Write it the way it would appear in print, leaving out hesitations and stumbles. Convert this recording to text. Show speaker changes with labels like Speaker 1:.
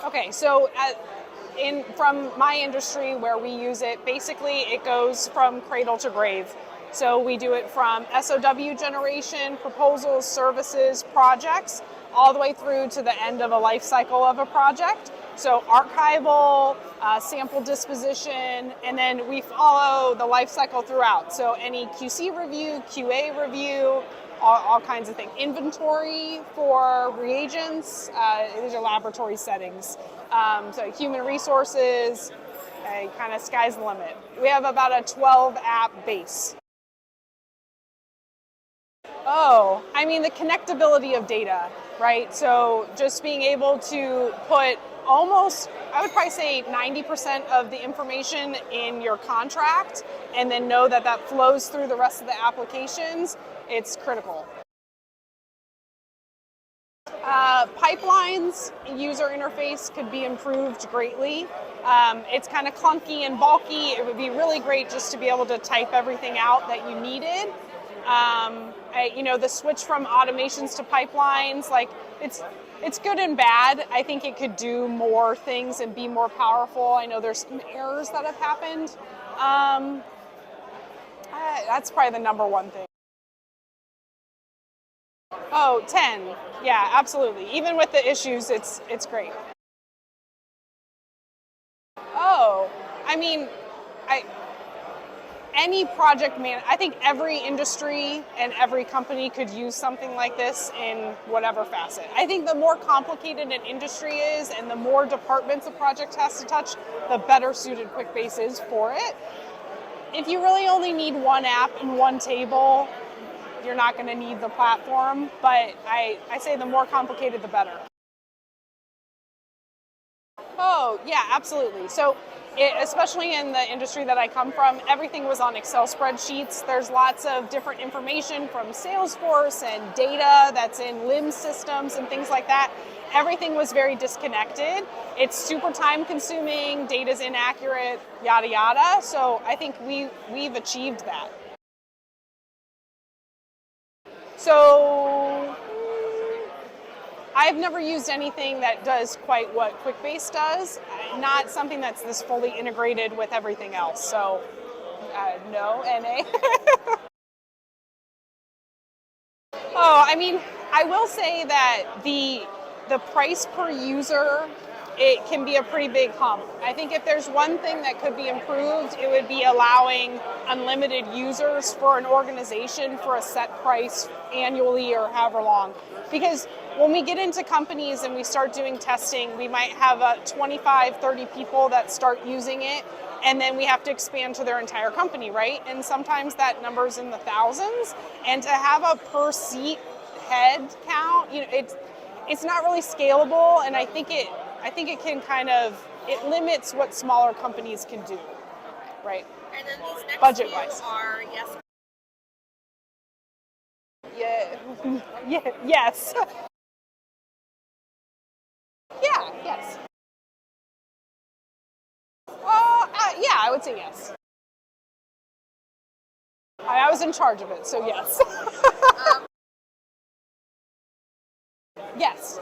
Speaker 1: Okay, so from my industry where we use it, basically it goes from cradle to grave. So we do it from SOW generation, proposals, services, projects, all the way through to the end of a life cycle of a project. So archival, sample disposition, and then we follow the life cycle throughout. So any QC review, QA review, all kinds of things. Inventory for reagents, these are laboratory settings. So human resources, kind of sky's the limit. We have about a 12 app base. Oh, I mean the connectability of data, right? So just being able to put almost, I would probably say 90% of the information in your contract and then know that that flows through the rest of the applications, it's critical. Pipelines, user interface could be improved greatly. It's kind of clunky and bulky. It would be really great just to be able to type everything out that you needed. The switch from automations to pipelines, like it's good and bad. I think it could do more things and be more powerful. I know there's some errors that have happened. That's probably the number one thing. Oh, 10. Yeah, absolutely. Even with the issues, it's great. Oh, I mean, any project I think every industry and every company could use something like this in whatever facet. I think the more complicated an industry is and the more departments a project has to touch, the better suited Quickbase is for it. If you really only need one app and one table, you're not going to need the platform, but I say the more complicated, the better. Oh, yeah, absolutely. So, especially in the industry that I come from, everything was on Excel spreadsheets. There's lots of different information from Salesforce and data that's in LIMS systems and things like that. Everything was very disconnected. It's super time consuming, data's inaccurate, yada, yada. So I think we've achieved that. So I've never used anything that does quite what Quickbase does, not something that's this fully integrated with everything else. So no, NA. Oh, I mean, I will say that the price per user, it can be a pretty big hump. I think if there's one thing that could be improved, it would be allowing unlimited users for an organization for a set price annually or however long. Because when we get into companies and we start doing testing, we might have 25, 30 people that start using it, and then we have to expand to their entire company, right? And sometimes that number's in the thousands, and to have a per seat head count, it's not really scalable, and I think it can it limits what smaller companies can do, right?
Speaker 2: And then these next
Speaker 1: budget-wise.
Speaker 2: Are yes.
Speaker 1: Yeah. Yes. Yeah. Yes. Yeah, I would say yes. I was in charge of it, so yes. Yes.